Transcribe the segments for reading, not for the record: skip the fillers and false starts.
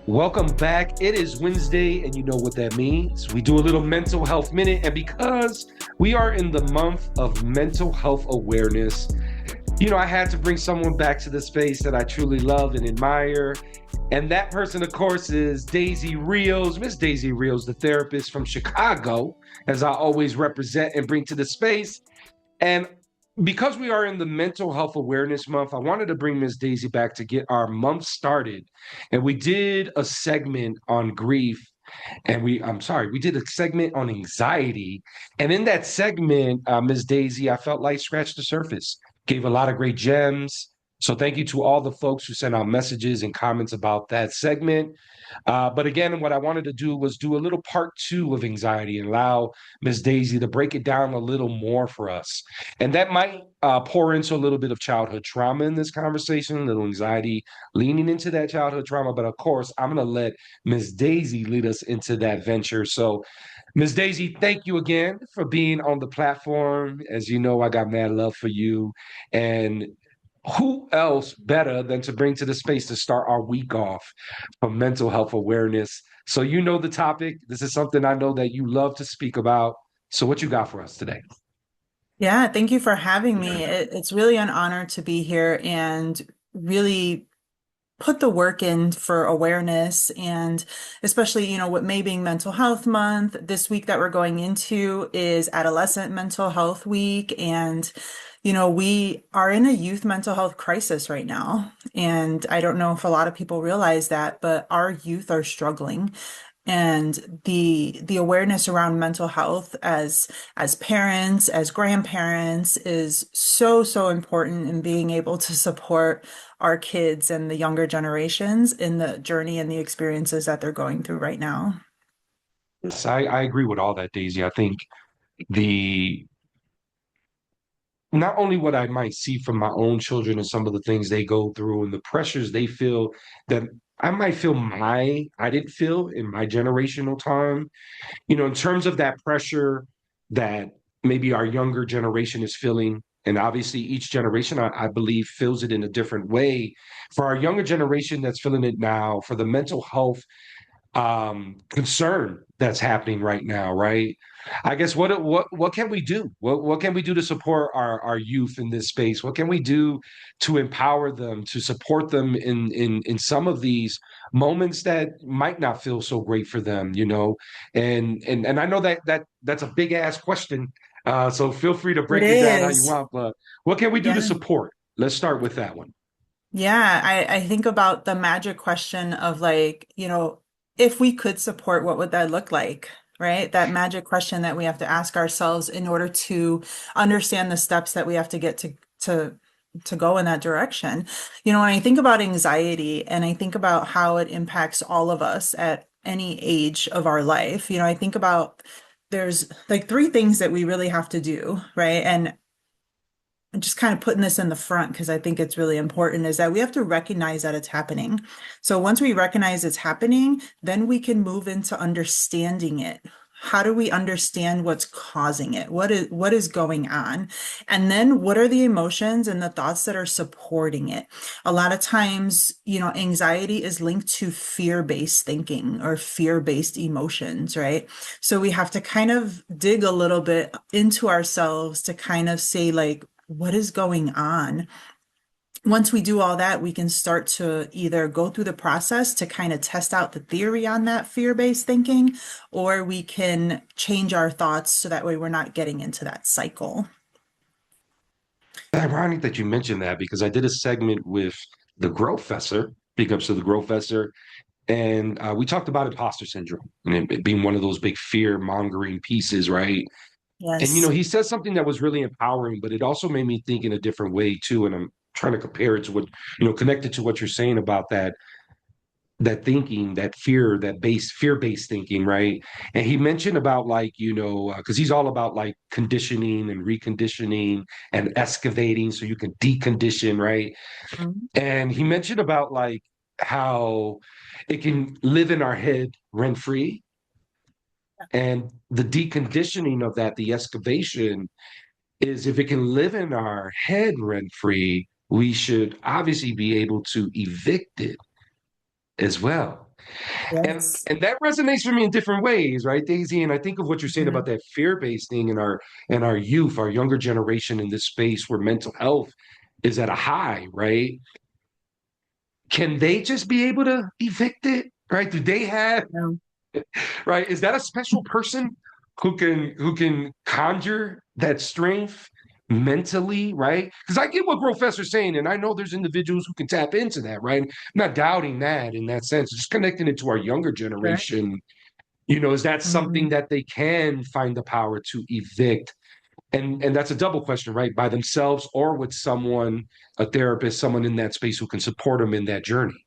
Welcome back. It is Wednesday, and you know what that means. We do a little mental health minute. And because we are in the month of mental health awareness, I had to bring someone back to the space that I truly love and admire. And that person, of course, is Daisy Rios, Miss Daisy Rios, the therapist from Chicago, as I always represent and bring to the space. And because we are in the mental health awareness month, I wanted to bring Miss Daisy back to get our month started. And we did a segment on grief and we did a segment on anxiety. And in that segment, Ms. Daisy, I felt like scratched the surface, gave a lot of great gems. So thank you to all the folks who sent out messages and comments about that segment. But again, what I wanted to do was do a little part two of anxiety and allow Ms. Daisy to break it down a little more for us. And that might pour into a little bit of childhood trauma in this conversation, a little anxiety leaning into that childhood trauma. But of course, I'm going to let Ms. Daisy lead us into that venture. So, Ms. Daisy, thank you again for being on the platform. As you know, I got mad love for you. And who else better than to bring to the space to start our week off from mental health awareness? So, you know the topic. This is something I know that you love to speak about. So, what you got for us today? Yeah, thank you for having me. It's really an honor to be here and really put the work in for awareness and especially, with May being Mental Health Month, this week that we're going into is Adolescent Mental Health Week. And, we are in a youth mental health crisis right now. And I don't know if a lot of people realize that, but our youth are struggling. And the awareness around mental health as parents, as grandparents is so important in being able to support our kids and the younger generations in the journey and the experiences that they're going through right now. Yes, I agree with all that, Daisy. I think the not only what I might see from my own children and some of the things they go through and the pressures they feel that I might feel I didn't feel in my generational time, in terms of that pressure that maybe our younger generation is feeling. And obviously, each generation, I believe, feels it in a different way. For our younger generation that's feeling it now, for the mental health concern that's happening right now, right? I guess what can we do? What can we do to support our youth in this space? What can we do to empower them, to support them in some of these moments that might not feel so great for them, And I know that's a big ass question. So feel free to It break it down how you is. want, but what can we do to Yeah. support? Let's start with that one. Yeah, I think about the magic question of like, if we could support, what would that look like? Right? That magic question that we have to ask ourselves in order to understand the steps that we have to get to go in that direction. When I think about anxiety and I think about how it impacts all of us at any age of our life, I think about there's like three things that we really have to do, right? And just kind of putting this in the front because I think it's really important is that we have to recognize that it's happening. So once we recognize it's happening, then we can move into understanding it. How do we understand what's causing it? What is going on? And then what are the emotions and the thoughts that are supporting it? A lot of times, anxiety is linked to fear-based thinking or fear-based emotions, right? So we have to kind of dig a little bit into ourselves to kind of say like, what is going on? Once we do all that, we can start to either go through the process to kind of test out the theory on that fear-based thinking, or we can change our thoughts so that way we're not getting into that cycle. It's ironic that you mentioned that because I did a segment with the Growfessor, big ups to the Growfessor, and we talked about imposter syndrome and it being one of those big fear mongering pieces, right? And Yes. he said something that was really empowering, but it also made me think in a different way too. And I'm trying to compare it to what connected to what you're saying about that thinking, that fear, that base fear-based thinking, right? And he mentioned about like, because he's all about like conditioning and reconditioning and excavating so you can decondition, right? Mhm. And he mentioned about like how it can live in our head rent free. And the deconditioning of that, the excavation, is if it can live in our head rent free, we should obviously be able to evict it as well. Yes. And that resonates for me in different ways, right, Daisy? And I think of what you're saying about Mhm. that fear-based thing in our youth, our younger generation in this space where mental health is at a high, right? Can they just be able to evict it? Right? Do they have Yeah. right? Is that a special person who can conjure that strength mentally, right? Because I get what Professor's saying, and I know there's individuals who can tap into that, right? I'm not doubting that in that sense. Just connecting it to our younger Sure. generation, you know, is that something Mhm. that they can find the power to evict? And that's a double question, right? By themselves or with someone, a therapist, someone in that space who can support them in that journey.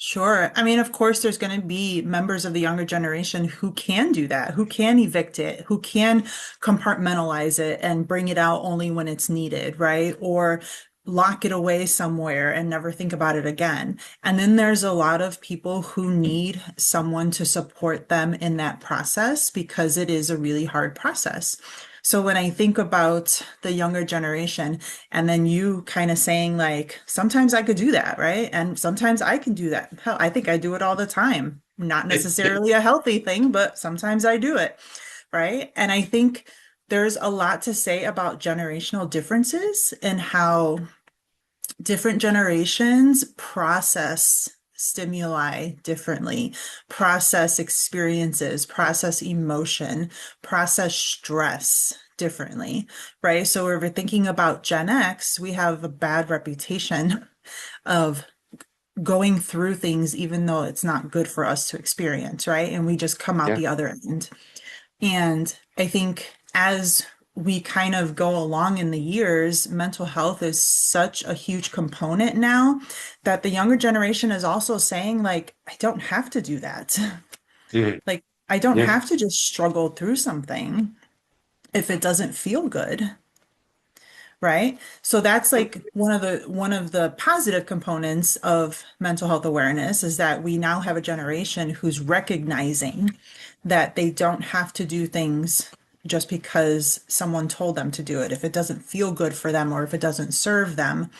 Sure. I mean, of course, there's going to be members of the younger generation who can do that, who can evict it, who can compartmentalize it and bring it out only when it's needed, right? Or lock it away somewhere and never think about it again. And then there's a lot of people who need someone to support them in that process because it is a really hard process. So when I think about the younger generation, and then you kind of saying like, sometimes I could do that, right? And sometimes I can do that. Hell, I think I do it all the time. Not necessarily a healthy thing, but sometimes I do it, right? And I think there's a lot to say about generational differences and how different generations process stimuli differently, process experiences, process emotion, process stress differently, right? So if we're thinking about Gen X, we have a bad reputation of going through things even though it's not good for us to experience, right? And we just come out Yeah. the other end. And I think as we kind of go along in the years, mental health is such a huge component now that the younger generation is also saying, like, I don't have to do that. Mhm. Like, I don't Yeah. have to just struggle through something if it doesn't feel good, right? So that's like one of the positive components of mental health awareness is that we now have a generation who's recognizing that they don't have to do things just because someone told them to do it. If it doesn't feel good for them or if it doesn't serve them,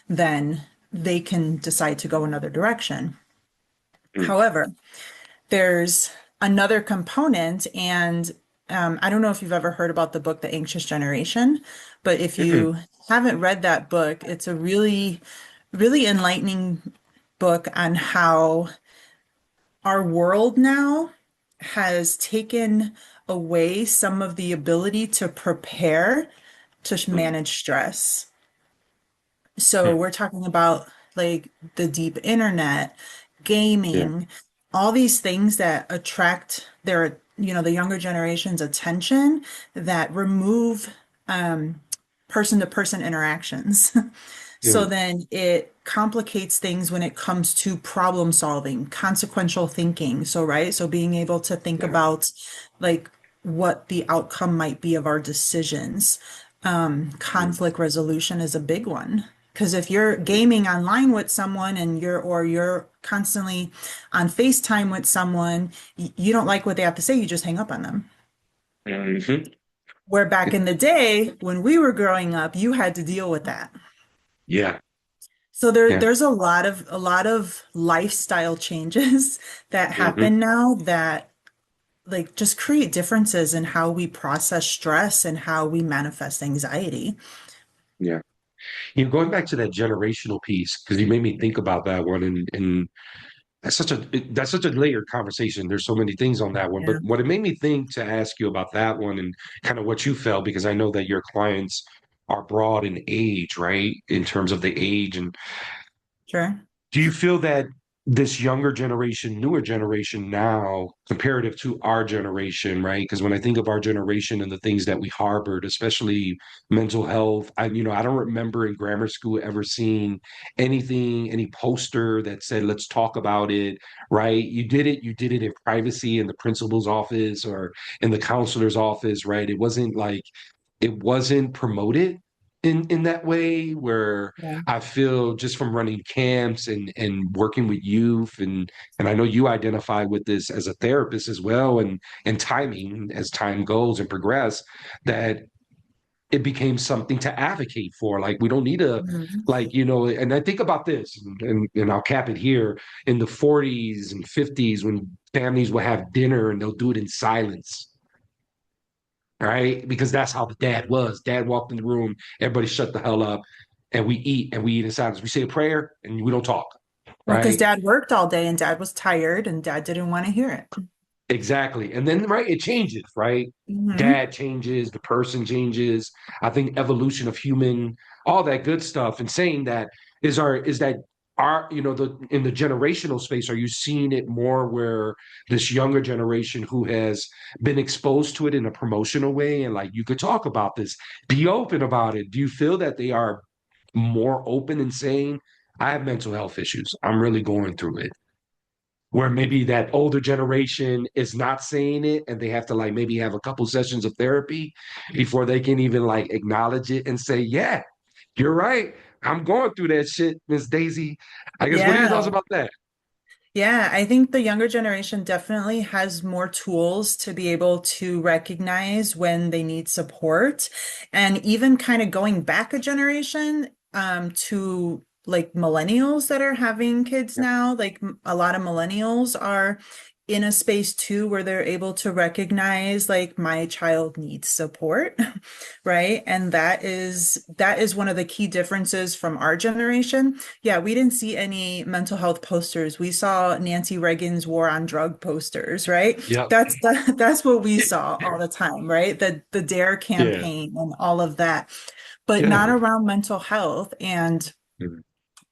then they can decide to go another direction. Mm. However, there's another component, and I don't know if you've ever heard about the book The Anxious Generation, but if Mm-mm. you haven't read that book, it's a really, really enlightening book on how our world now has taken away some of the ability to prepare to Mm. manage stress. So Mm. we're talking about like the deep internet, Yeah. gaming, all these things that attract their, the younger generation's attention that remove person-to-person interactions. So Mm. then it complicates things when it comes to problem solving, consequential thinking. So, right? So being able to think Yeah. about like what the outcome might be of our decisions. Mm. Conflict resolution is a big one. Because if you're gaming online with someone and you're constantly on FaceTime with someone, you don't like what they have to say, you just hang up on them. Mhm. Where back in the day, when we were growing up, you had to deal with that. Yeah. So there, Yeah. there's a lot of lifestyle changes that Hmm. happen now that like just create differences in how we process stress and how we manifest anxiety. Yeah. You know, going back to that generational piece, because you made me think about that one, and that's such a layered conversation. There's so many things on that one, but Yeah, what it made me think to ask you about that one and kind of what you felt, because I know that your clients are broad in age, right? In terms of the age and sure. do you feel that this younger generation, newer generation now, comparative to our generation, right? Because when I think of our generation and the things that we harbored, especially mental health, I don't remember in grammar school ever seeing anything, any poster that said, let's talk about it, right? You did it in privacy in the principal's office or in the counselor's office, right? It wasn't promoted in that way where Yeah. I feel just from running camps and working with youth and I know you identify with this as a therapist as well and timing as time goes and progress that it became something to advocate for. Like we don't need to, Mhm. like, and I think about this, and I'll cap it here. In the 40s and 50s, when families will have dinner and they'll do it in silence, right? Because that's how the dad was. Dad walked in the room, everybody shut the hell up, and we eat in silence. We say a prayer and we don't talk, Well, because right? dad worked all day and dad was tired and dad didn't want to hear it. Exactly. And then, right, it changes, right? Hmm. Dad changes, the person changes. I think evolution of human, all that good stuff. And saying that is that our, the in the generational space, are you seeing it more where this younger generation who has been exposed to it in a promotional way and like you could talk about this, be open about it. Do you feel that they are more open and saying, I have mental health issues. I'm really going through it, where maybe that older generation is not saying it and they have to like maybe have a couple sessions of therapy before they can even like acknowledge it and say, yeah, you're right. I'm going through that shit, Miss Daisy. I guess what are your thoughts Yeah. about that? Yeah, I think the younger generation definitely has more tools to be able to recognize when they need support. And even kind of going back a generation, to like millennials that are having kids Yeah. now, like a lot of millennials are in a space too where they're able to recognize like my child needs support, right? And that is one of the key differences from our generation. Yeah, we didn't see any mental health posters. We saw Nancy Reagan's war on drug posters, right? Yep. That's what we saw all the time, right? The DARE Yeah. campaign and all of that, but not Yeah. around mental health. And Mhm.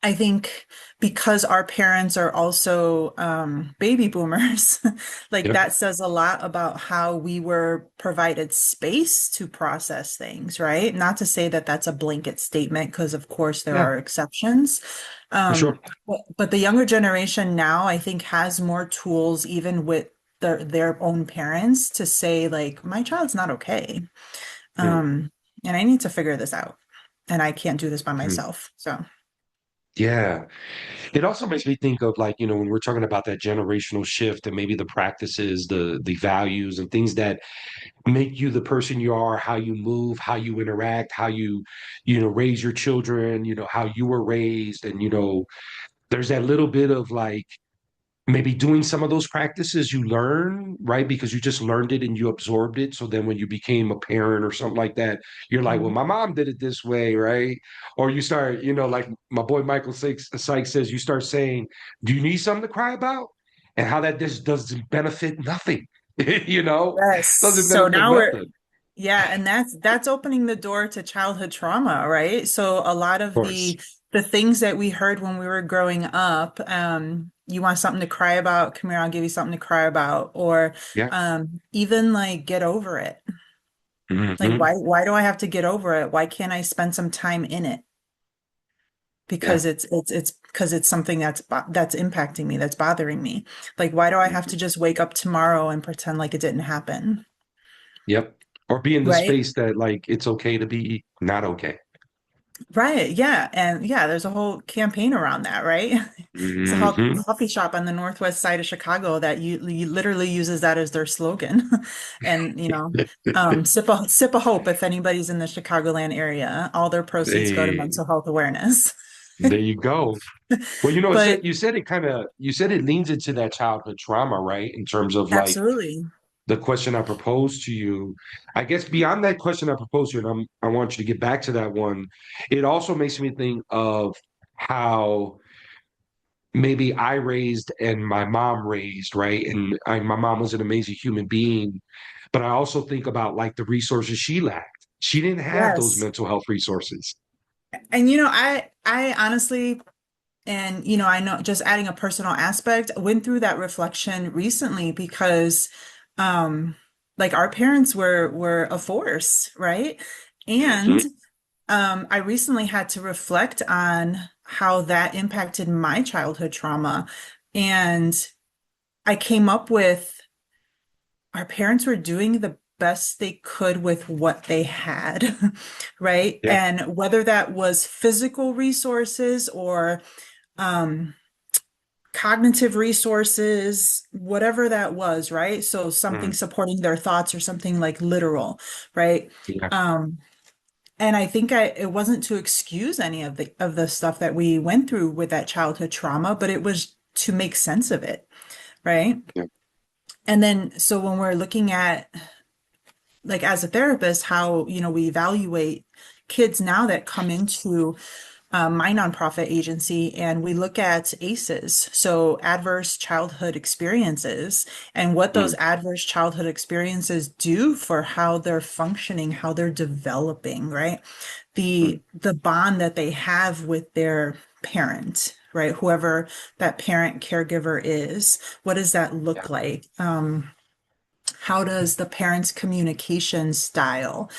I think because our parents are also baby boomers, like Yep. that says a lot about how we were provided space to process things, right? Not to say that that's a blanket statement, because of course there Yeah, are exceptions. for sure. But the younger generation now, I think, has more tools, even with their own parents, to say like, my child's not okay, Mm. um, and I need to figure this out, and I can't do this by Mm. myself. So. Yeah. It also makes me think of like, when we're talking about that generational shift and maybe the practices, the values and things that make you the person you are, how you move, how you interact, how you raise your children, how you were raised. And, there's that little bit of like maybe doing some of those practices you learn, right? Because you just learned it and you absorbed it. So then when you became a parent or something like that, you're like, well, Mhm. my mom did it this way, right? Or you start, like my boy Michael Sykes says, you start saying, do you need something to cry about? And how that just doesn't benefit nothing, Yes. doesn't So benefit now we're, nothing. yeah, and that's opening the door to childhood trauma, right? So a lot Of of course. the things that we heard when we were growing up, you want something to cry about, come here, I'll give you something to cry about, or Yeah. even like get over it. Like Hmm. why do I have to get over it? Why can't I spend some time in it? Yeah. Because it's because it's something that's impacting me, that's bothering me. Like why do I have Mhm. to just wake up tomorrow and pretend like it didn't happen? Yep. Or be in the Right? space that like it's okay to be not okay. Right. Yeah. And yeah, there's a whole campaign around that, right? It's a Hmm. coffee shop on the northwest side of Chicago that you literally uses that as their slogan. And, sip a hope if anybody's in the Chicagoland area. All their proceeds go to Hey, mental health awareness. there you go. Well, But you said it leans into that childhood trauma, right? In terms of like absolutely. the question I proposed to you. I guess beyond that question I proposed to you, and I want you to get back to that one. It also makes me think of how maybe I raised and my mom raised, right? And my mom was an amazing human being, but I also think about like the resources she lacked. She didn't have those Yes. mental health resources. And I honestly, and I know, just adding a personal aspect, went through that reflection recently because um like our parents were a force, right? And Mhm. I recently had to reflect on how that impacted my childhood trauma. And I came up with our parents were doing the best they could with what they had, right? Yeah. And whether that was physical resources or um cognitive resources, whatever that was, right? So something Mm. supporting their thoughts or something like literal, right? Yeah. Um, And I think it wasn't to excuse any of the stuff that we went through with that childhood trauma, but it was to make sense of it, right? Yeah. And then so when we're looking at like as a therapist, how, we evaluate kids now that come into my nonprofit agency, and we look at ACEs, so adverse childhood experiences, and what those Mm, adverse childhood experiences do for how they're functioning, how they're developing, right? mm, The bond that they have with their parent, right? Whoever that parent caregiver is, what does that yeah. look like? How does the parent's communication style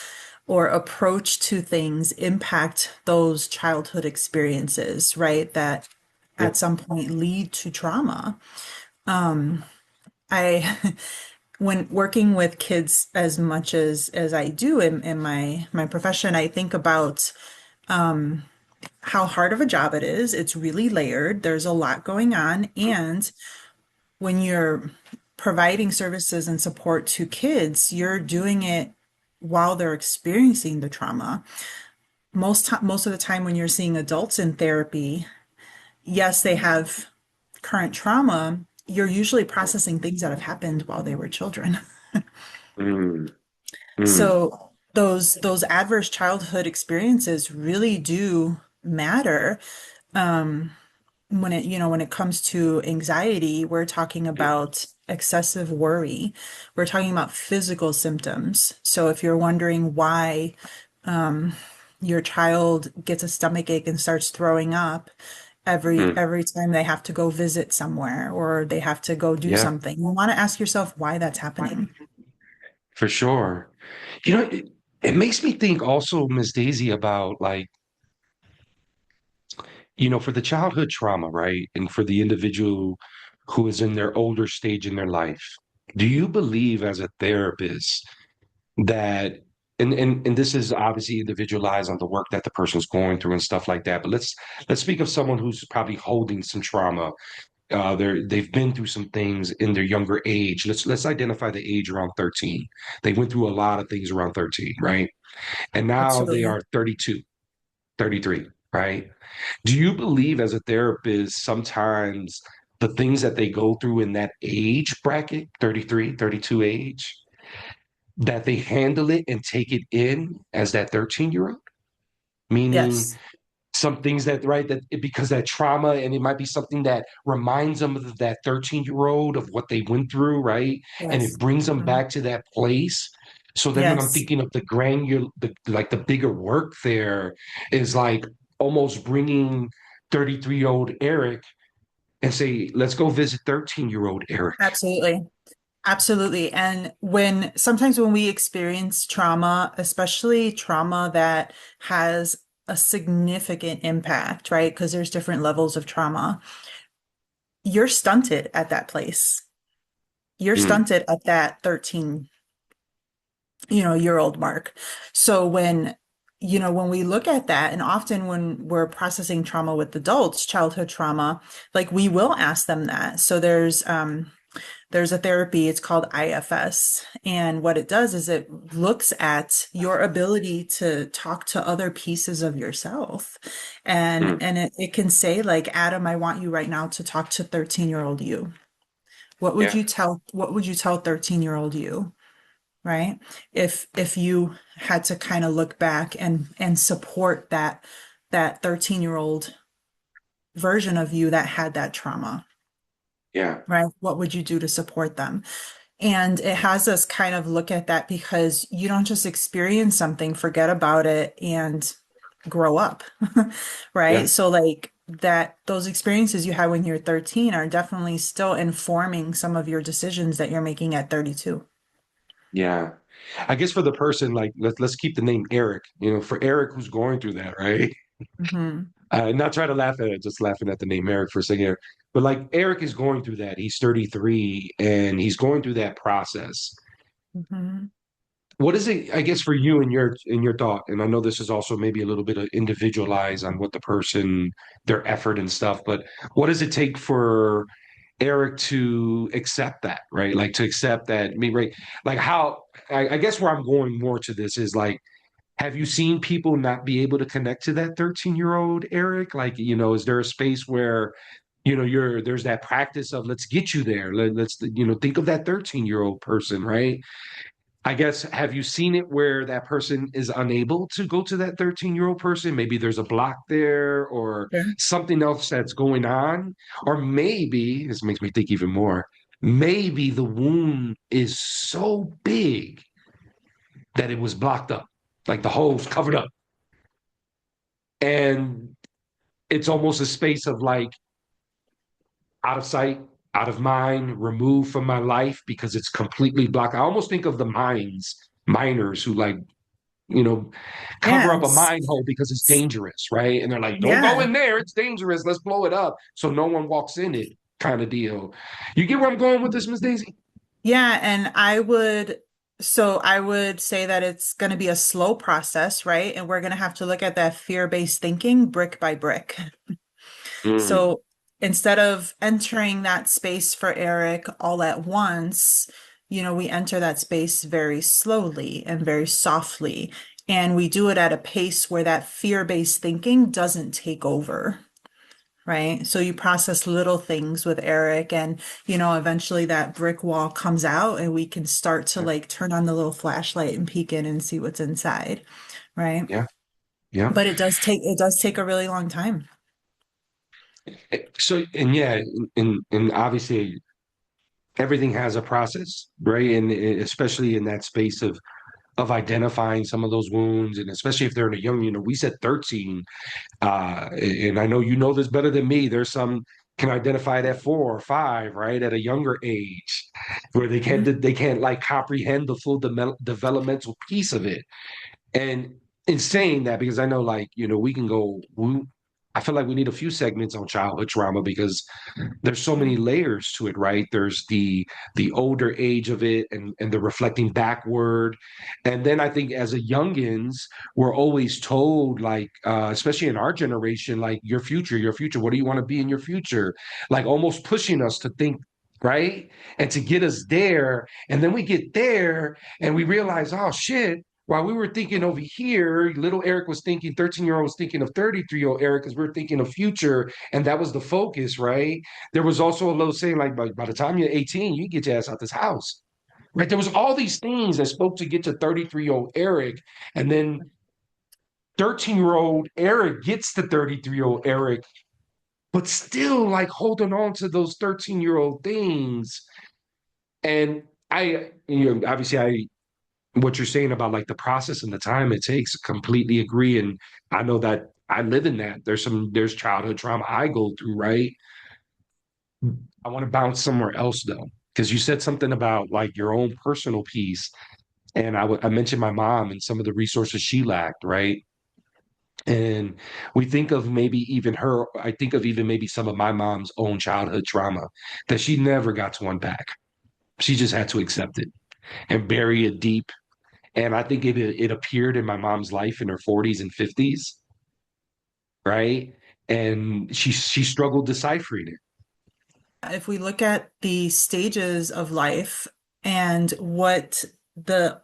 or approach to things impact those childhood experiences, right? That Yeah. at some point lead to trauma. I, when working with kids as much as I do in my profession, I think about how hard of a job it is. It's really layered. There's a lot going on. And when you're providing services and support to kids, you're doing it while they're experiencing the trauma. Most of the time when you're seeing adults in therapy, yes, they have current trauma. You're usually processing things that have happened while they were children. Mm, mm, So those adverse childhood experiences really do matter. When it comes to anxiety, we're talking yeah. about excessive worry. We're talking about physical symptoms. So if you're wondering why your child gets a stomach ache and starts throwing up Mm, every time they have to go visit somewhere or they have to go do yeah. something, you want to ask yourself why that's happening. For sure. It makes me think also, Miss Daisy, about like, for the childhood trauma, right? And for the individual who is in their older stage in their life, do you believe as a therapist that, and this is obviously individualized on the work that the person's going through and stuff like that, but let's speak of someone who's probably holding some trauma. They've been through some things in their younger age. Let's identify the age around 13. They went through a lot of things around 13, right? And now they Absolutely. are 32, 33, right? Do you believe as a therapist sometimes the things that they go through in that age bracket, 33, 32 age, that they handle it and take it in as that 13-year-old? Meaning Yes. some things that, right, because that trauma, and it might be something that reminds them of that 13-year-old of what they went through, right? And it Yes. brings them Mhm. back to that place. So then when I'm Yes. thinking of the granular, like the bigger work there is like almost bringing 33-year-old Eric and say, let's go visit 13-year-old Eric. Absolutely. Absolutely. And sometimes when we experience trauma, especially trauma that has a significant impact, right? Because there's different levels of trauma, you're stunted at that place. You're Mm, stunted at that 13, year old mark. So when we look at that, and often when we're processing trauma with adults, childhood trauma, like we will ask them that. So there's a therapy, it's called IFS. And what it does is it looks at your ability to talk to other pieces of yourself. And mm, and it can say like, Adam, I want you right now to talk to 13-year-old you. yeah, What would you tell 13-year-old you? Right? If you had to kind of look back and support that 13-year-old version of you that had that trauma, yeah, right? What would you do to support them? And it has us kind of look at that because you don't just experience something, forget about it, and grow up, yeah, right? So, like those experiences you had when you're 13 are definitely still informing some of your decisions that you're making at 32. yeah. I guess for the person, like let's keep the name Eric, for Eric who's going through that, right? Hmm. Not trying to laugh at it, just laughing at the name Eric for a second. But like Eric is going through that. He's 33 and he's going through that process. Hmm. What is it, I guess, for you in your thought, and I know this is also maybe a little bit of individualized on what the person, their effort and stuff, but what does it take for Eric to accept that, right? Like to accept that, right? Like how I guess where I'm going more to this is like Have you seen people not be able to connect to that 13-year-old Eric? Like, is there a space where, there's that practice of let's get you there. Let's, think of that 13-year-old person, right? I guess, have you seen it where that person is unable to go to that 13-year-old person? Maybe there's a block there or Sure. something else that's going on. Or maybe, this makes me think even more, maybe the wound is so big that it was blocked up, like the hole's covered up. And it's almost a space of like out of sight, out of mind, removed from my life because it's completely blocked. I almost think of the miners who like, you know, cover up a Yes. mine hole because it's dangerous, right? And they're like, don't go Yeah. in there, it's dangerous, let's blow it up so no one walks in it, kind of deal. You get where I'm going with this, Miss Daisy? Yeah, and I would say that it's going to be a slow process, right? And we're going to have to look at that fear-based thinking brick by brick. Mm, So instead of entering that space for Eric all at once, we enter that space very slowly and very softly. And we do it at a pace where that fear-based thinking doesn't take over. Right. So you process little things with Eric and, eventually that brick wall comes out and we can start to yeah, like turn on the little flashlight and peek in and see what's inside. Right. yeah, yeah. But it does take a really long time. So, and yeah, and obviously everything has a process, right? And especially in that space of identifying some of those wounds, and especially if they're in a young, we said 13, and I know you know this better than me. There's some can identify it at 4 or 5, right, at a younger age, where Mhm. they can't like comprehend the full developmental piece of it. And in saying that, because I know, like, we can go. I feel like we need a few segments on childhood trauma because there's so many layers to it, right? There's the older age of it and the reflecting backward. And then I think as a youngins, we're always told, like, especially in our generation, like your future, what do you want to be in your future? Like almost pushing us to think, right? And to get us there. And then we get there and we realize, oh shit. While we were thinking over here, little Eric was thinking, 13-year-old was thinking of 33-year-old Eric because we are thinking of future, and that was the focus, right? There was also a little saying like by the time you're 18, you get your ass out this house. Right. There was all these things that spoke to get to 33-year-old Eric. And then 13-year-old Eric gets to 33-year-old Eric, but still like holding on to those 13-year-old things. And obviously what you're saying about like the process and the time it takes, completely agree. And I know that I live in that. There's childhood trauma I go through, right? I want to bounce somewhere else though, because you said something about like your own personal piece, and I mentioned my mom and some of the resources she lacked, right? And we think of maybe even her. I think of even maybe some of my mom's own childhood trauma that she never got to unpack. She just had to accept it and bury it deep. And I think it appeared in my mom's life in her 40s and 50s, right? And she struggled deciphering it. If we look at the stages of life and what the,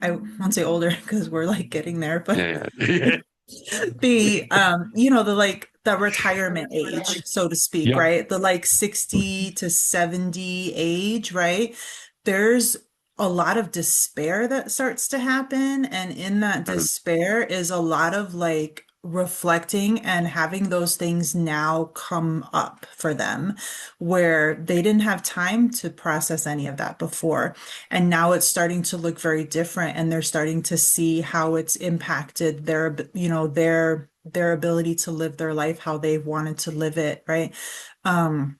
I won't say older because we're like getting there, but Yeah, yeah. the like the retirement age, so to speak, Yep. right? The like 60 to 70 age, right? There's a lot of despair that starts to happen. And in that despair is a lot of like reflecting and having those things now come up for them where they didn't have time to process any of that before. And now it's starting to look very different and they're starting to see how it's impacted their ability to live their life how they wanted to live it, right? Um,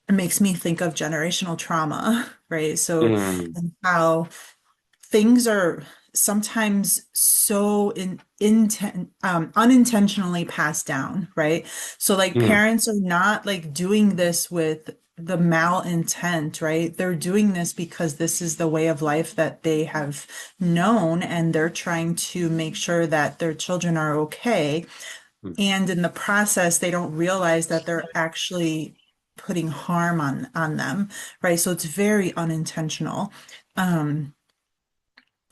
it makes me think of generational trauma, right? So, Mm, and how things are sometimes so unintentionally passed down, right? So like mm, parents are not like doing this with the malintent, right? They're doing this because this is the way of life that they have known, and they're trying to make sure that their children are okay. mm. And in the process, they don't realize that they're actually putting harm on them, right? So it's very unintentional. Um,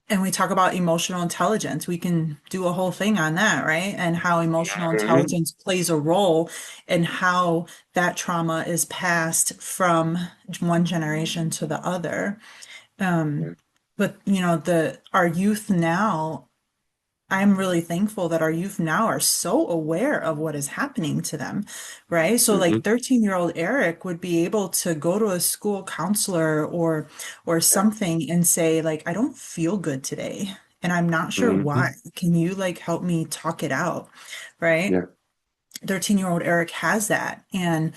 And we talk about emotional intelligence. We can do a whole thing on that, right? And how emotional Mhm. intelligence plays a role in how that trauma is passed from one generation to the other. Um, but the our youth now, I'm really thankful that our youth now are so aware of what is happening to them, right? So like Mhm. 13-year-old Eric would be able to go to a school counselor or Yeah. something and say like, I don't feel good today and I'm not sure Mhm. why. Can you like help me talk it out, right? Yeah. 13-year-old Eric has that. And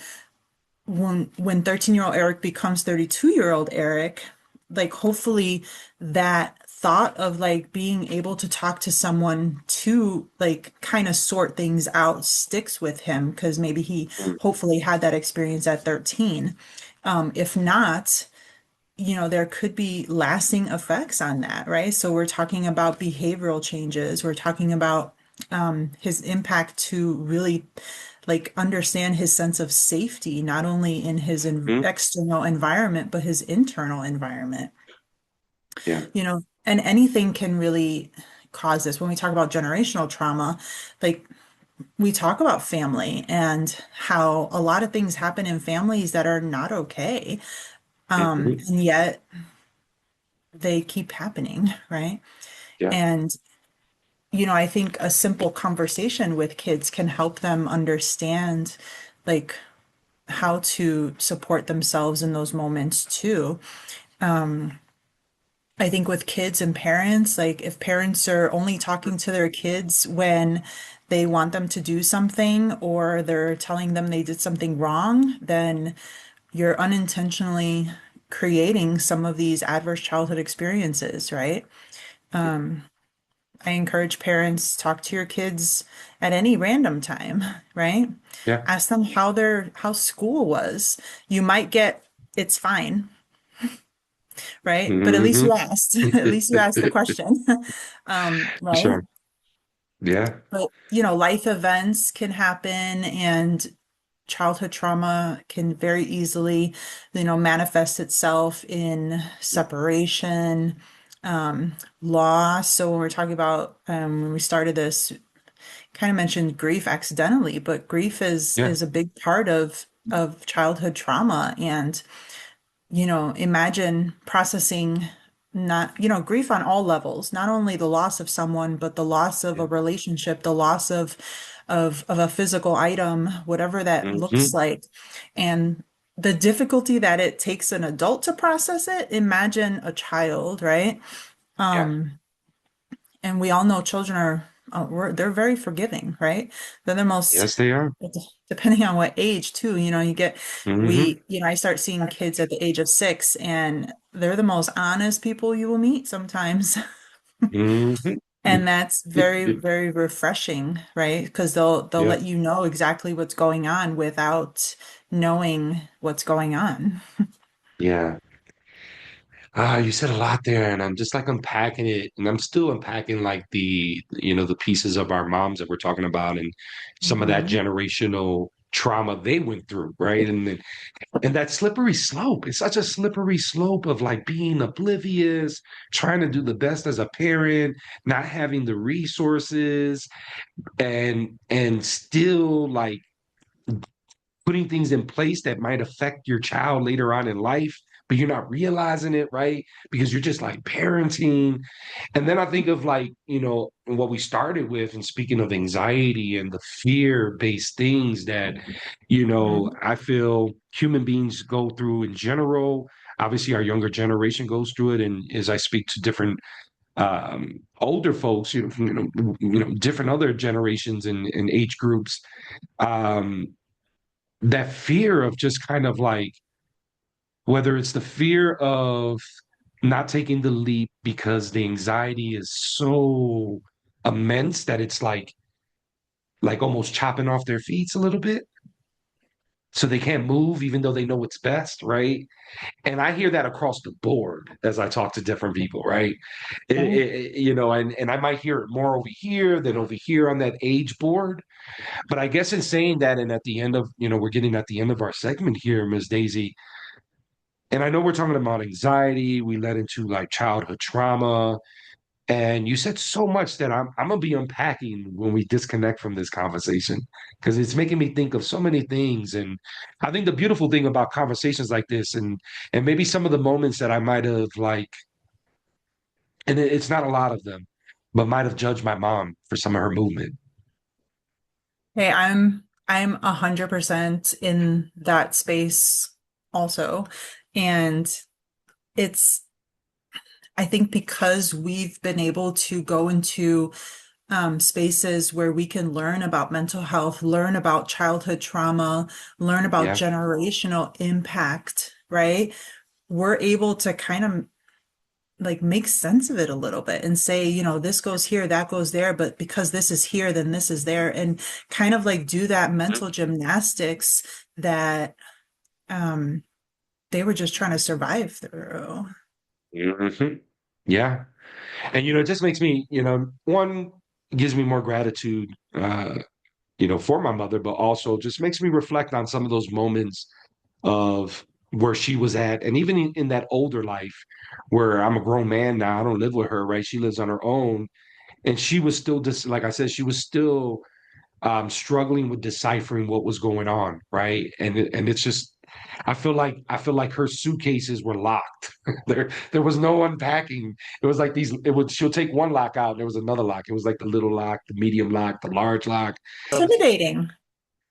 when 13-year-old Eric becomes 32-year-old Eric, like hopefully that thought of like being able to talk to someone to like kind of sort things out sticks with him because maybe he Mhm. hopefully had that experience at 13. If not, there could be lasting effects on that, right? So we're talking about behavioral changes. We're talking about his impact to really like understand his sense of safety, not only in his Mhm. external environment, but his internal environment. Yeah. And anything can really cause this. When we talk about generational trauma, like we talk about family and how a lot of things happen in families that are not okay. Mhm. And yet they keep happening, right? Yeah. And, I think a simple conversation with kids can help them understand like how to support themselves in those moments too. I think with kids and parents, like if parents are only talking to their kids when they want them to do something or they're telling them they did something wrong, then you're unintentionally creating some of these adverse childhood experiences, right? I encourage parents talk to your kids at any random time, right? Yeah. Ask them how school was. You might get it's fine, right? But at least Mhm. you asked. At least you asked the question. Right? Sure. Yeah. But life events can happen and childhood trauma can very easily, manifest itself in separation, loss. So when we're talking about when we started this, kind of mentioned grief accidentally, but grief is Yeah. is a big part of childhood trauma. And imagine processing not, grief on all levels, not only the loss of someone, but the loss of Yeah. a relationship, the loss of a physical item, whatever that looks Mhm. like. And the difficulty that it takes an adult to process it, imagine a child, right? Yeah. And we all know children are, they're very forgiving, right? They're the most, Yes, they are. depending on what age too, Mhm. I start seeing kids at the age of 6 and they're the most honest people you will meet sometimes. Mhm. And that's very, very refreshing, right? Because they'll Yeah. let you know exactly what's going on without knowing what's going on. Yeah. Ah, you said a lot there, and I'm just like unpacking it, and I'm still unpacking like the pieces of our moms that we're talking about, and some of that Hmm. generational trauma they went through, right? And that slippery slope. It's such a slippery slope of like being oblivious, trying to do the best as a parent, not having the resources, and still like putting things in place that might affect your child later on in life, but you're not realizing it, right? Because you're just like parenting. And then I think of like, what we started with, and speaking of anxiety and the fear-based things that, I feel human beings go through in general. Obviously, our younger generation goes through it. And as I speak to different older folks, different other generations and age groups, um, that fear of just kind of like whether it's the fear of not taking the leap because the anxiety is so immense that it's like almost chopping off their feet a little bit so they can't move even though they know what's best, right? And I hear that across the board as I talk to different people, right? Right. And I might hear it more over here than over here on that age board. But I guess in saying that, and at the end of, we're getting at the end of our segment here, Ms. Daisy, and I know we're talking about anxiety. We led into like childhood trauma. And you said so much that I'm gonna be unpacking when we disconnect from this conversation because it's making me think of so many things. And I think the beautiful thing about conversations like this, and maybe some of the moments that I might have like, and it's not a lot of them, but might have judged my mom for some of her movement. Hey, I'm 100% in that space also. And it's I think because we've been able to go into spaces where we can learn about mental health, learn about childhood trauma, learn about Yeah. generational impact, right? We're able to kind of like make sense of it a little bit and say, this goes here, that goes there, but because this is here, then this is there, and kind of like do that mental gymnastics that um, they were just trying to survive through. Hmm. Yeah. And it just makes me, one gives me more gratitude for my mother, but also just makes me reflect on some of those moments of where she was at. And even in that older life where I'm a grown man now, I don't live with her, right? She lives on her own. And she was still just, like I said, she was still struggling with deciphering what was going on, right? And it's just, I feel like her suitcases were locked. There was no unpacking. It was like she'll take one lock out, and there was another lock. It was like the little lock, the medium lock, the large lock. Intimidating.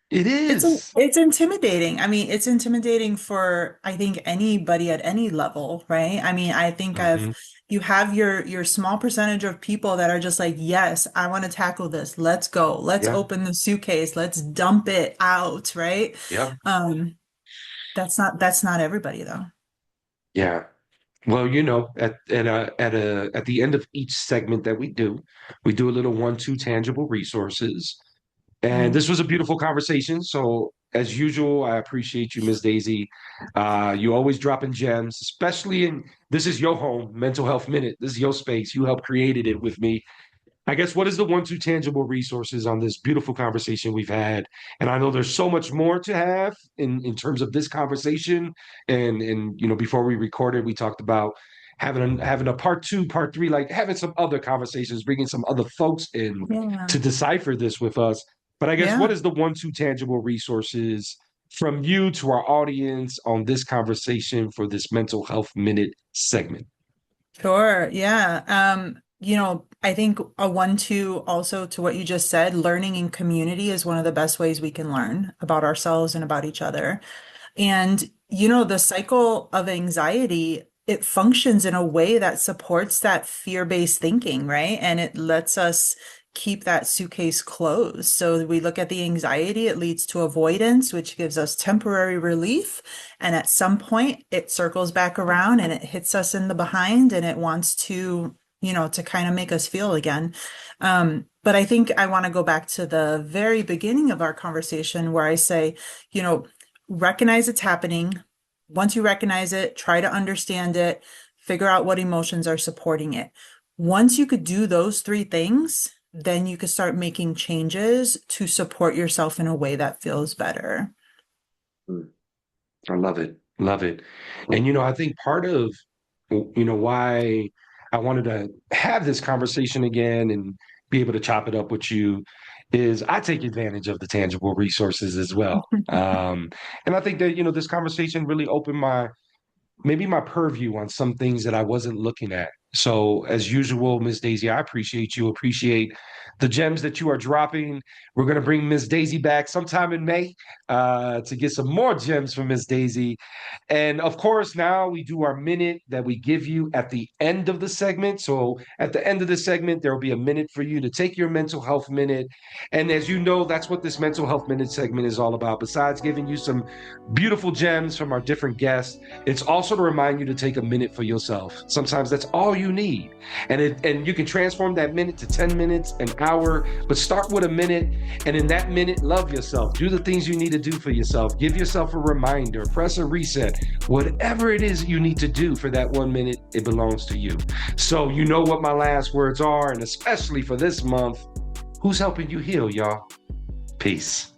It It's is. it's intimidating. I mean, it's intimidating for I think anybody at any level, right? I mean, I think Hmm. you have your small percentage of people that are just like, yes, I want to tackle this. Let's go. Let's Yeah. open the suitcase. Let's dump it out, right? Yeah. Um, that's not everybody though. Yeah. Well, at the end of each segment that we do a little one-two tangible resources. And Mm. this was a beautiful conversation. So, as usual, I appreciate you, Miss Daisy. You always dropping gems, especially in this is your home, Mental Health Minute. This is your space. You helped created it with me. I guess what is the one, two tangible resources on this beautiful conversation we've had? And I know there's so much more to have in terms of this conversation. And before we recorded, we talked about having a part two, part three, like having some other conversations, bringing some other folks in Yeah. to decipher this with us. But I guess what Yeah. is the one, two tangible resources from you to our audience on this conversation for this mental health minute segment? Sure. Yeah. I think a 1-2 also to what you just said, learning in community is one of the best ways we can learn about ourselves and about each other. And, the cycle of anxiety, it functions in a way that supports that fear-based thinking, right? And it lets us keep that suitcase closed. So we look at the anxiety, it leads to avoidance, which gives us temporary relief. And at some point, it circles back around and it hits us in the behind and it wants to kind of make us feel again. But I think I want to go back to the very beginning of our conversation where I say, you know, recognize it's happening. Once you recognize it, try to understand it, figure out what emotions are supporting it. Once you could do those three things, then you could start making changes to support yourself in a way that feels better. I love it. Love it. And I think part of why I wanted to have this conversation again and be able to chop it up with you is I take advantage of the tangible resources as well. And I think that this conversation really opened my purview on some things that I wasn't looking at. So, as usual, Miss Daisy, I appreciate you. Appreciate the gems that you are dropping. We're going to bring Miss Daisy back sometime in May to get some more gems from Miss Daisy. And of course, now we do our minute that we give you at the end of the segment. So, at the end of the segment, there will be a minute for you to take your mental health minute. And as you know, that's what this mental health minute segment is all about. Besides giving you some beautiful gems from our different guests, it's also to remind you to take a minute for yourself. Sometimes that's all you need. And you can transform that minute to 10 minutes, an hour, but start with a minute. And in that minute, love yourself. Do the things you need to do for yourself. Give yourself a reminder, press a reset. Whatever it is you need to do for that 1 minute, it belongs to you. So you know what my last words are, and especially for this month, who's helping you heal, y'all? Peace.